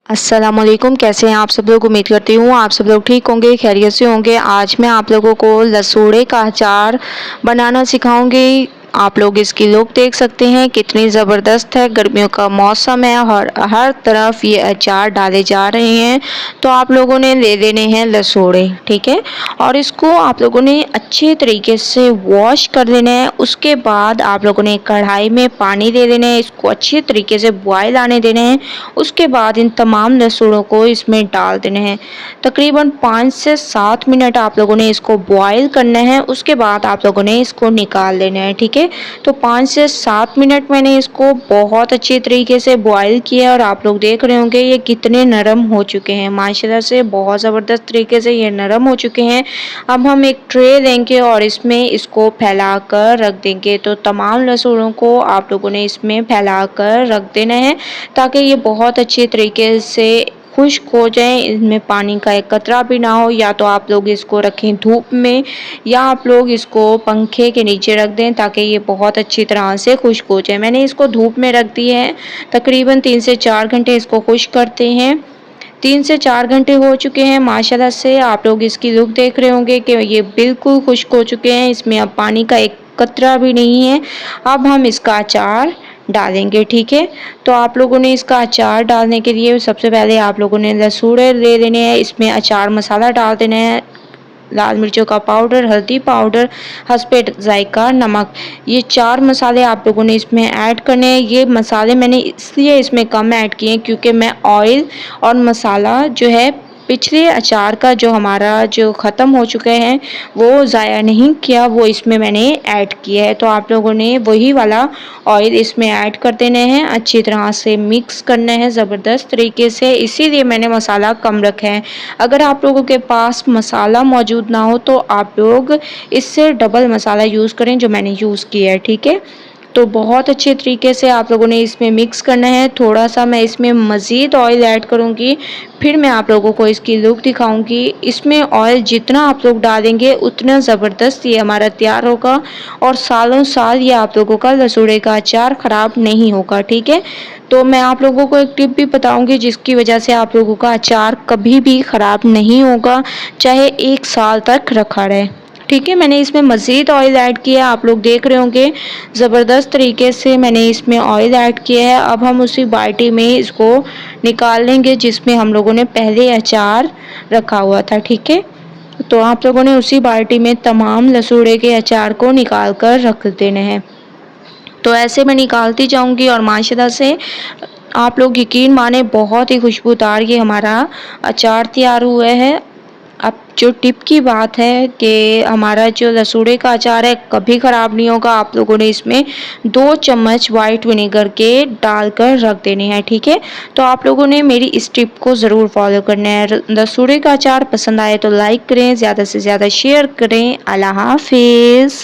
अस्सलामुअलैकुम, कैसे हैं आप सब लोग। उम्मीद करती हूँ आप सब लोग ठीक होंगे, खैरियत से होंगे। आज मैं आप लोगों को लसूड़े का अचार बनाना सिखाऊंगी। आप लोग इसकी लुक देख सकते हैं कितनी ज़बरदस्त है। गर्मियों का मौसम है और हर तरफ ये अचार डाले जा रहे हैं। तो आप लोगों ने ले लेने हैं लसूड़े, ठीक है। और इसको आप लोगों ने अच्छे तरीके से वॉश कर लेना है। उसके बाद आप लोगों ने कढ़ाई में पानी ले लेना है, इसको अच्छे तरीके से बॉयल आने देना है। उसके बाद इन तमाम लहसुनों को इसमें डाल देना है। तकरीबन 5 से 7 मिनट आप लोगों ने इसको बॉयल करना है। उसके बाद आप लोगों ने इसको निकाल लेना है, ठीक है। तो 5 से 7 मिनट मैंने इसको बहुत अच्छे तरीके से बॉयल किया और आप लोग देख रहे होंगे ये कितने नरम हो चुके हैं। माशाल्लाह से बहुत ज़बरदस्त तरीके से ये नरम हो चुके हैं। अब हम एक ट्रे लेंगे और इसमें इसको फैला कर रख देंगे। तो तमाम लहसुनों को आप लोगों ने इसमें फैला कर रख देना है ताकि ये बहुत अच्छे तरीके से खुश्क हो जाए, इनमें पानी का एक कतरा भी ना हो। या तो आप लोग इसको रखें धूप में या आप लोग इसको पंखे के नीचे रख दें ताकि ये बहुत अच्छी तरह से खुश्क हो जाए। मैंने इसको धूप में रख दी है। तकरीबन 3 से 4 घंटे इसको खुश्क करते हैं। 3 से 4 घंटे हो चुके हैं। माशाल्लाह से आप लोग इसकी लुक देख रहे होंगे कि ये बिल्कुल खुश्क हो चुके हैं। इसमें अब पानी का एक कतरा भी नहीं है। अब हम इसका अचार डालेंगे, ठीक है। तो आप लोगों ने इसका अचार डालने के लिए सबसे पहले आप लोगों ने लसूड़े ले लेने हैं। इसमें अचार मसाला डाल देना है, लाल मिर्चों का पाउडर, हल्दी पाउडर, हस्बे जायका, नमक। ये 4 मसाले आप लोगों ने इसमें ऐड करने हैं। ये मसाले मैंने इसलिए इसमें कम ऐड किए हैं क्योंकि मैं ऑयल और मसाला जो है पिछले अचार का जो हमारा जो ख़त्म हो चुके हैं वो ज़ाया नहीं किया, वो इसमें मैंने ऐड किया है। तो आप लोगों ने वही वाला ऑयल इसमें ऐड कर देने हैं। अच्छी तरह से मिक्स करना है ज़बरदस्त तरीके से, इसीलिए मैंने मसाला कम रखा है। अगर आप लोगों के पास मसाला मौजूद ना हो तो आप लोग इससे डबल मसाला यूज़ करें जो मैंने यूज़ किया है, ठीक है। तो बहुत अच्छे तरीके से आप लोगों ने इसमें मिक्स करना है। थोड़ा सा मैं इसमें मज़ीद ऑयल ऐड करूँगी, फिर मैं आप लोगों को इसकी लुक दिखाऊंगी। इसमें ऑयल जितना आप लोग डालेंगे उतना ज़बरदस्त ये हमारा तैयार होगा और सालों साल ये आप लोगों का लसूड़े का अचार ख़राब नहीं होगा, ठीक है। तो मैं आप लोगों को एक टिप भी बताऊंगी जिसकी वजह से आप लोगों का अचार कभी भी ख़राब नहीं होगा, चाहे 1 साल तक रखा रहे, ठीक है। मैंने इसमें मज़ीद ऑयल ऐड किया, आप लोग देख रहे होंगे ज़बरदस्त तरीके से मैंने इसमें ऑयल ऐड किया है। अब हम उसी बाल्टी में इसको निकाल लेंगे जिसमें हम लोगों ने पहले अचार रखा हुआ था, ठीक है। तो आप लोगों ने उसी बाल्टी में तमाम लसूड़े के अचार को निकाल कर रख देने हैं। तो ऐसे मैं निकालती जाऊंगी और माशाल्लाह से आप लोग यकीन माने बहुत ही खुशबूदार ये हमारा अचार तैयार हुआ है। अब जो टिप की बात है कि हमारा जो लसूड़े का अचार है कभी ख़राब नहीं होगा। आप लोगों ने इसमें 2 चम्मच वाइट विनेगर के डालकर रख देने हैं, ठीक है। तो आप लोगों ने मेरी इस टिप को ज़रूर फॉलो करना है। लसूड़े का अचार पसंद आए तो लाइक करें, ज़्यादा से ज़्यादा शेयर करें। अल्लाह हाफिज़।